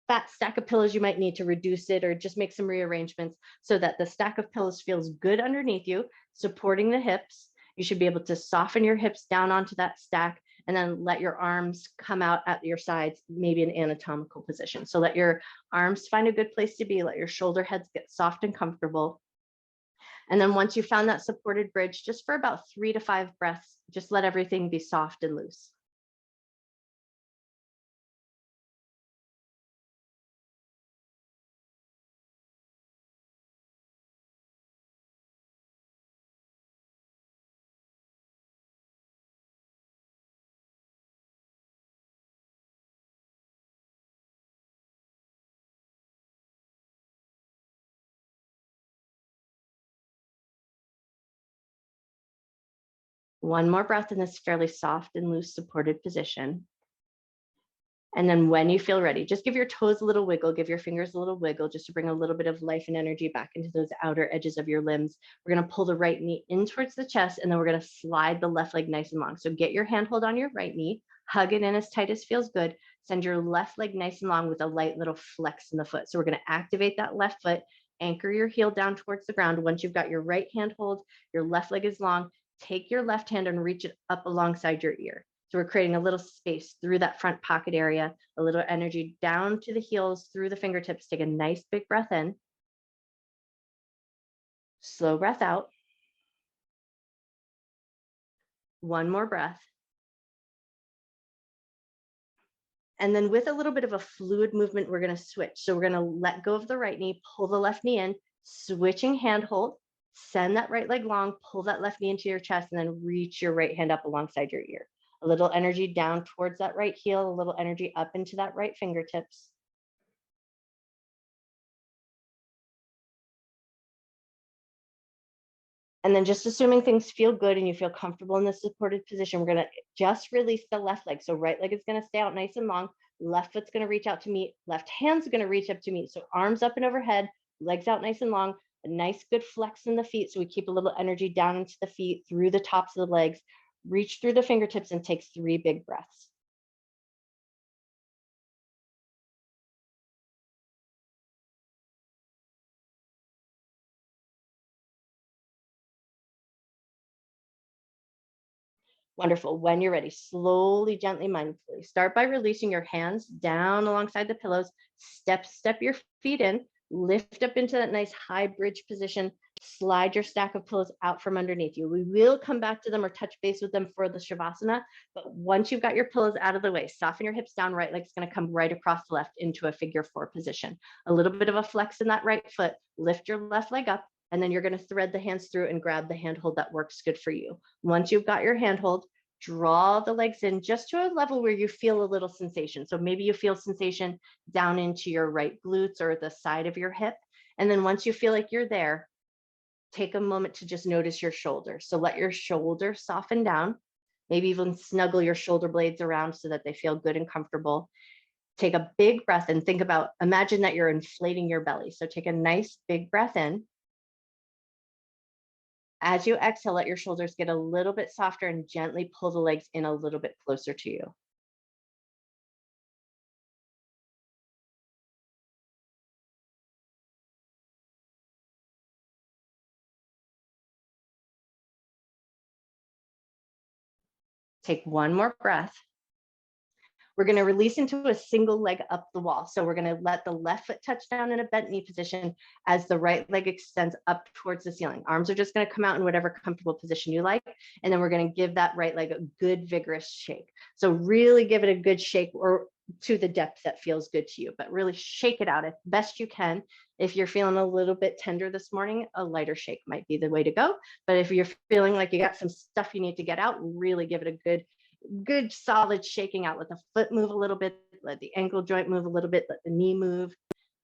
A: fat stack of pillows, you might need to reduce it or just make some rearrangements so that the stack of pillows feels good underneath you, supporting the hips. You should be able to soften your hips down onto that stack and then let your arms come out at your sides, maybe in anatomical position. So let your arms find a good place to be, let your shoulder heads get soft and comfortable. And then once you found that supported bridge, just for about 3 to 5 breaths, just let everything be soft and loose. One more breath in this fairly soft and loose supported position. And then when you feel ready, just give your toes a little wiggle, give your fingers a little wiggle, just to bring a little bit of life and energy back into those outer edges of your limbs. We're going to pull the right knee in towards the chest, and then we're going to slide the left leg nice and long. So get your handhold on your right knee, hug it in as tight as feels good. Send your left leg nice and long with a light little flex in the foot. So we're going to activate that left foot, anchor your heel down towards the ground. Once you've got your right handhold, your left leg is long, take your left hand and reach it up alongside your ear. So we're creating a little space through that front pocket area, a little energy down to the heels, through the fingertips. Take a nice big breath in. Slow breath out. One more breath. And then with a little bit of a fluid movement, we're going to switch. So we're going to let go of the right knee, pull the left knee in, switching handhold, send that right leg long, pull that left knee into your chest, and then reach your right hand up alongside your ear. A little energy down towards that right heel, a little energy up into that right fingertips. And then just assuming things feel good and you feel comfortable in the supported position, we're going to just release the left leg. So right leg is going to stay out nice and long. Left foot's going to reach out to meet. Left hand's going to reach up to meet. So arms up and overhead, legs out nice and long. A nice good flex in the feet. So we keep a little energy down into the feet, through the tops of the legs. Reach through the fingertips and take 3 big breaths. Wonderful. When you're ready, slowly, gently, mindfully, start by releasing your hands down alongside the pillows. Step your feet in, lift up into that nice high bridge position. Slide your stack of pillows out from underneath you. We will come back to them or touch base with them for the Shavasana, but once you've got your pillows out of the way, soften your hips down, right leg's going to come right across the left into a figure four position. A little bit of a flex in that right foot, lift your left leg up, and then you're going to thread the hands through and grab the handhold that works good for you. Once you've got your handhold, draw the legs in just to a level where you feel a little sensation. So maybe you feel sensation down into your right glutes or the side of your hip. And then once you feel like you're there, take a moment to just notice your shoulders. So let your shoulders soften down, maybe even snuggle your shoulder blades around so that they feel good and comfortable. Take a big breath and think about, imagine that you're inflating your belly. So take a nice big breath in. As you exhale, let your shoulders get a little bit softer and gently pull the legs in a little bit closer to you. Take one more breath. We're going to release into a single leg up the wall. So we're going to let the left foot touch down in a bent knee position as the right leg extends up towards the ceiling. Arms are just going to come out in whatever comfortable position you like. And then we're going to give that right leg a good vigorous shake. So really give it a good shake, or to the depth that feels good to you, but really shake it out as best you can. If you're feeling a little bit tender this morning, a lighter shake might be the way to go. But if you're feeling like you got some stuff you need to get out, really give it a good solid shaking out. Let the foot move a little bit, let the ankle joint move a little bit, let the knee move.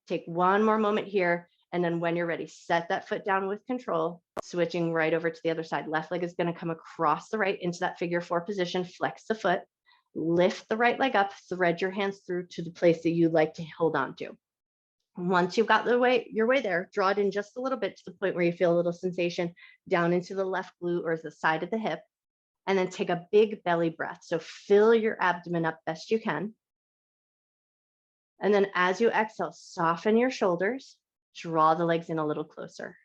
A: Take one more moment here, and then when you're ready, set that foot down with control, switching right over to the other side. Left leg is going to come across the right into that figure four position. Flex the foot, lift the right leg up, thread your hands through to the place that you like to hold on to. Once you've got your way there, draw it in just a little bit to the point where you feel a little sensation down into the left glute or the side of the hip. And then take a big belly breath. So fill your abdomen up best you can. And then as you exhale, soften your shoulders, draw the legs in a little closer.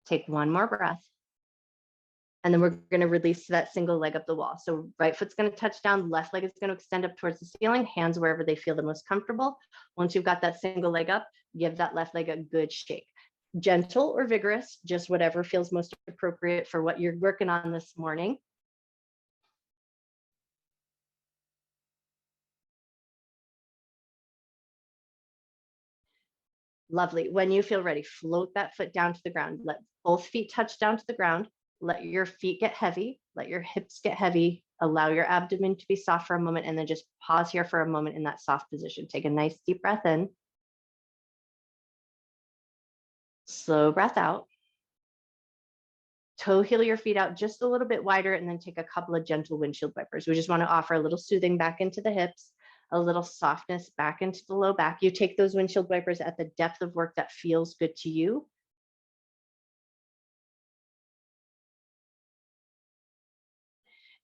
A: Take one more breath. And then we're going to release that single leg up the wall. So right foot's going to touch down, left leg is going to extend up towards the ceiling, hands wherever they feel the most comfortable. Once you've got that single leg up, give that left leg a good shake. Gentle or vigorous, just whatever feels most appropriate for what you're working on this morning. Lovely. When you feel ready, float that foot down to the ground. Let both feet touch down to the ground. Let your feet get heavy. Let your hips get heavy. Allow your abdomen to be soft for a moment, and then just pause here for a moment in that soft position. Take a nice deep breath in. Slow breath out. Toe heel your feet out just a little bit wider, and then take a couple of gentle windshield wipers. We just want to offer a little soothing back into the hips, a little softness back into the low back. You take those windshield wipers at the depth of work that feels good to you.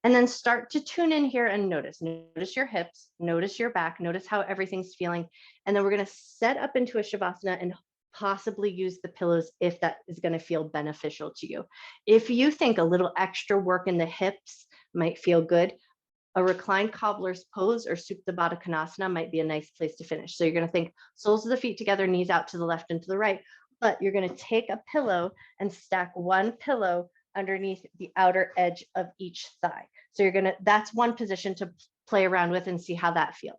A: And then start to tune in here and notice your hips, notice your back, notice how everything's feeling. And then we're going to set up into a Shavasana and possibly use the pillows if that is going to feel beneficial to you. If you think a little extra work in the hips might feel good, a reclined cobbler's pose or Supta Baddha Konasana might be a nice place to finish. So you're going to think soles of the feet together, knees out to the left and to the right, but you're going to take a pillow and stack one pillow underneath the outer edge of each thigh. So that's one position to play around with and see how that feels.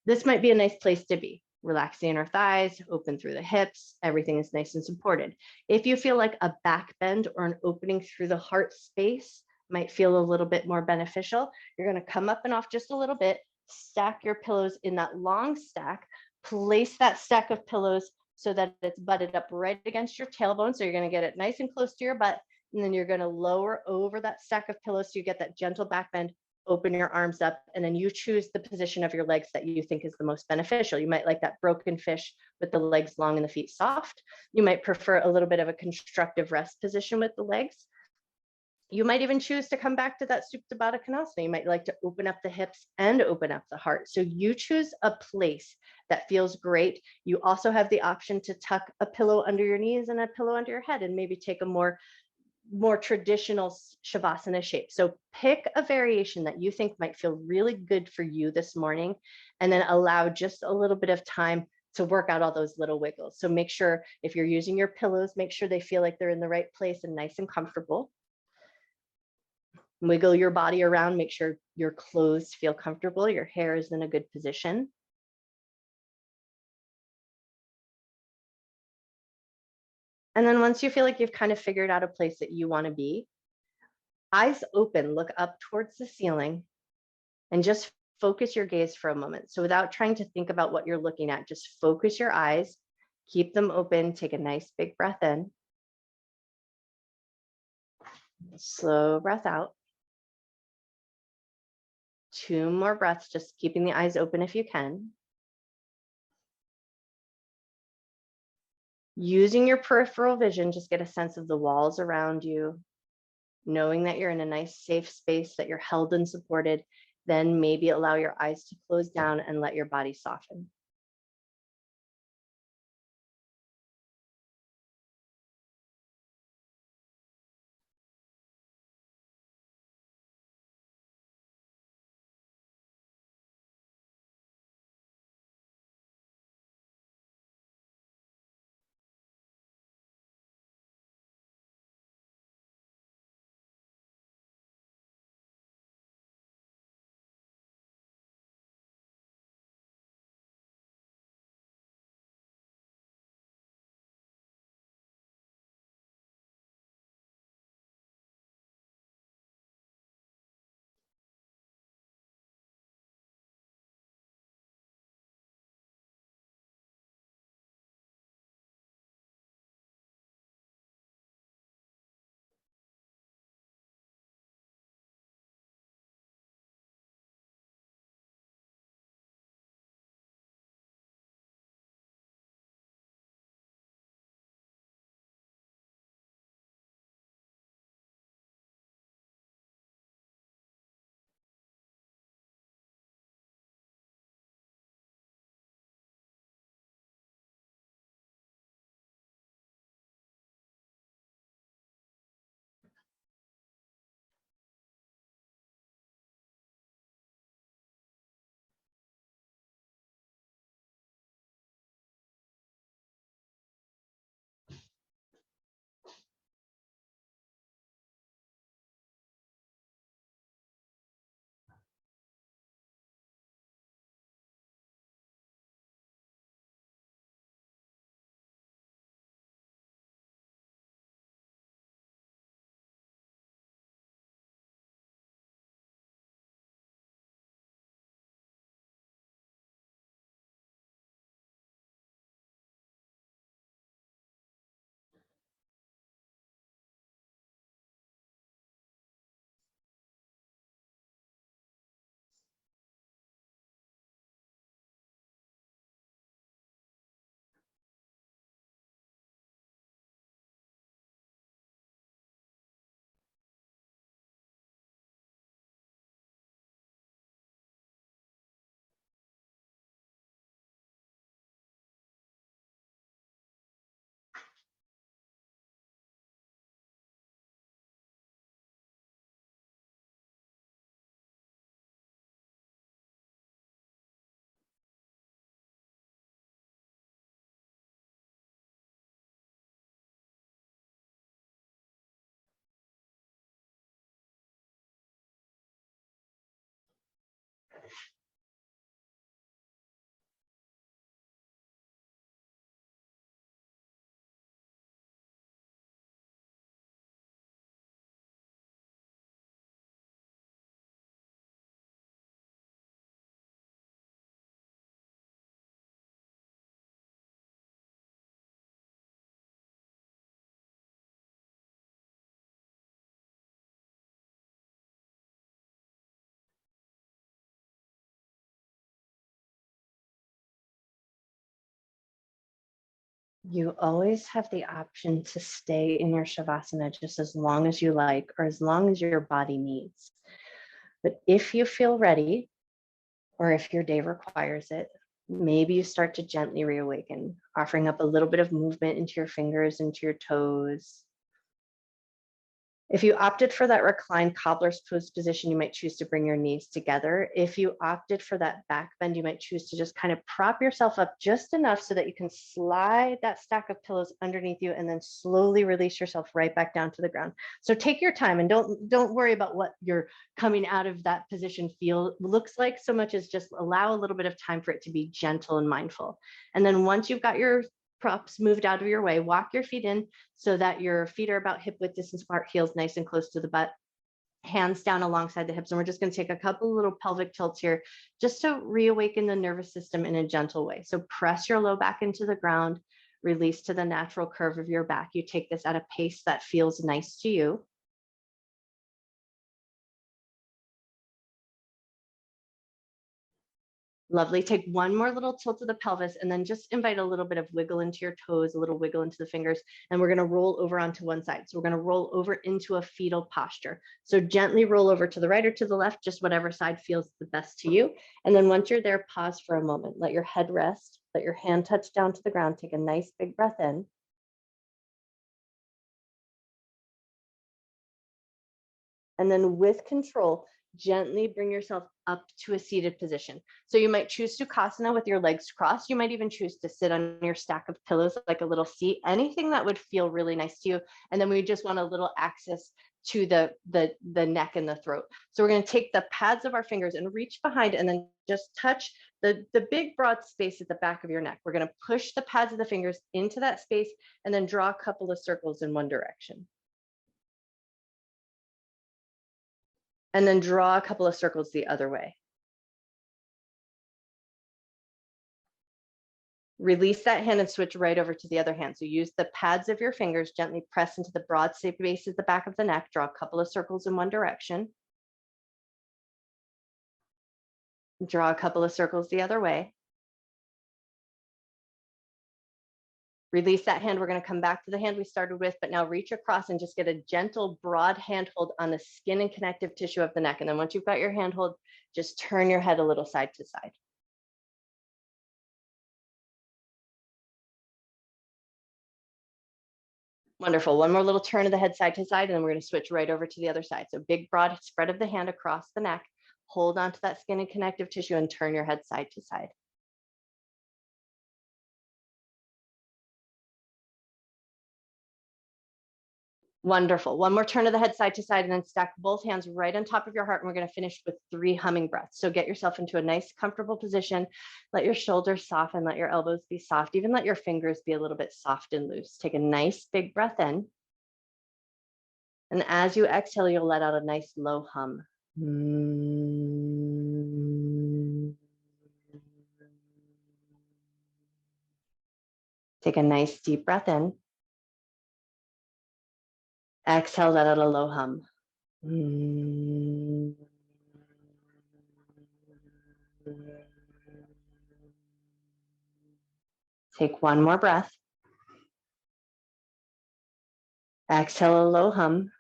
A: This might be a nice place to be. Relax the inner thighs, open through the hips, everything is nice and supported. If you feel like a back bend or an opening through the heart space might feel a little bit more beneficial, you're going to come up and off just a little bit, stack your pillows in that long stack, place that stack of pillows so that it's butted up right against your tailbone. So you're going to get it nice and close to your butt. And then you're going to lower over that stack of pillows so you get that gentle back bend, open your arms up, and then you choose the position of your legs that you think is the most beneficial. You might like that broken fish with the legs long and the feet soft. You might prefer a little bit of a constructive rest position with the legs. You might even choose to come back to that Supta Baddha Konasana. You might like to open up the hips and open up the heart. So you choose a place that feels great. You also have the option to tuck a pillow under your knees and a pillow under your head and maybe take a more traditional Shavasana shape. So pick a variation that you think might feel really good for you this morning, and then allow just a little bit of time to work out all those little wiggles. So make sure if you're using your pillows, make sure they feel like they're in the right place and nice and comfortable. Wiggle your body around, make sure your clothes feel comfortable, your hair is in a good position. And then once you feel like you've kind of figured out a place that you want to be, eyes open, look up towards the ceiling, and just focus your gaze for a moment. So without trying to think about what you're looking at, just focus your eyes, keep them open, take a nice big breath in, slow breath out. 2 more breaths, just keeping the eyes open if you can. Using your peripheral vision, just get a sense of the walls around you, knowing that you're in a nice safe space, that you're held and supported. Then maybe allow your eyes to close down and let your body soften. You always have the option to stay in your Shavasana just as long as you like, or as long as your body needs. But if you feel ready, or if your day requires it, maybe you start to gently reawaken, offering up a little bit of movement into your fingers, into your toes. If you opted for that reclined cobbler's pose position, you might choose to bring your knees together. If you opted for that back bend, you might choose to just kind of prop yourself up just enough so that you can slide that stack of pillows underneath you and then slowly release yourself right back down to the ground. So take your time and don't worry about what your coming out of that position looks like so much as just allow a little bit of time for it to be gentle and mindful. And then once you've got your props moved out of your way, walk your feet in so that your feet are about hip width distance apart, heels nice and close to the butt, hands down alongside the hips. And we're just going to take a couple little pelvic tilts here just to reawaken the nervous system in a gentle way. So press your low back into the ground, release to the natural curve of your back. You take this at a pace that feels nice to you. Lovely. Take one more little tilt of the pelvis and then just invite a little bit of wiggle into your toes, a little wiggle into the fingers, and we're going to roll over onto one side. So we're going to roll over into a fetal posture. So gently roll over to the right or to the left, just whatever side feels the best to you. And then once you're there, pause for a moment. Let your head rest. Let your hand touch down to the ground. Take a nice big breath in. And then with control, gently bring yourself up to a seated position. So you might choose Sukhasana with your legs crossed. You might even choose to sit on your stack of pillows like a little seat, anything that would feel really nice to you. And then we just want a little access to the neck and the throat. So we're going to take the pads of our fingers and reach behind and then just touch the big broad space at the back of your neck. We're going to push the pads of the fingers into that space and then draw a couple of circles in one direction. And then draw a couple of circles the other way. Release that hand and switch right over to the other hand. So use the pads of your fingers, gently press into the broad space at the back of the neck, draw a couple of circles in one direction. Draw a couple of circles the other way. Release that hand. We're going to come back to the hand we started with, but now reach across and just get a gentle, broad handhold on the skin and connective tissue of the neck. And then once you've got your handhold, just turn your head a little side to side. Wonderful. One more little turn of the head side to side, and then we're going to switch right over to the other side. So big, broad spread of the hand across the neck. Hold onto that skin and connective tissue and turn your head side to side. Wonderful. One more turn of the head side to side and then stack both hands right on top of your heart. And we're going to finish with 3 humming breaths. So get yourself into a nice, comfortable position. Let your shoulders soften, let your elbows be soft, even let your fingers be a little bit soft and loose. Take a nice big breath in. And as you exhale, you'll let out a nice low hum. Take a nice deep breath in. Exhale, let out a low hum. Take one more breath. Exhale a low hum.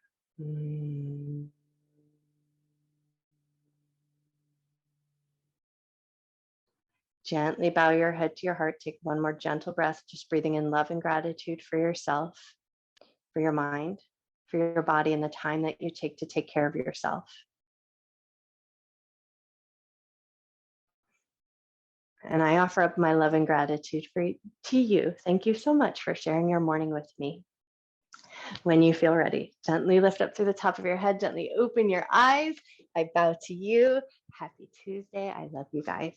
A: Gently bow your head to your heart. Take one more gentle breath, just breathing in love and gratitude for yourself, for your mind, for your body, and the time that you take to take care of yourself. And I offer up my love and gratitude to you. Thank you so much for sharing your morning with me. When you feel ready, gently lift up through the top of your head, gently open your eyes. I bow to you. Happy Tuesday. I love you guys.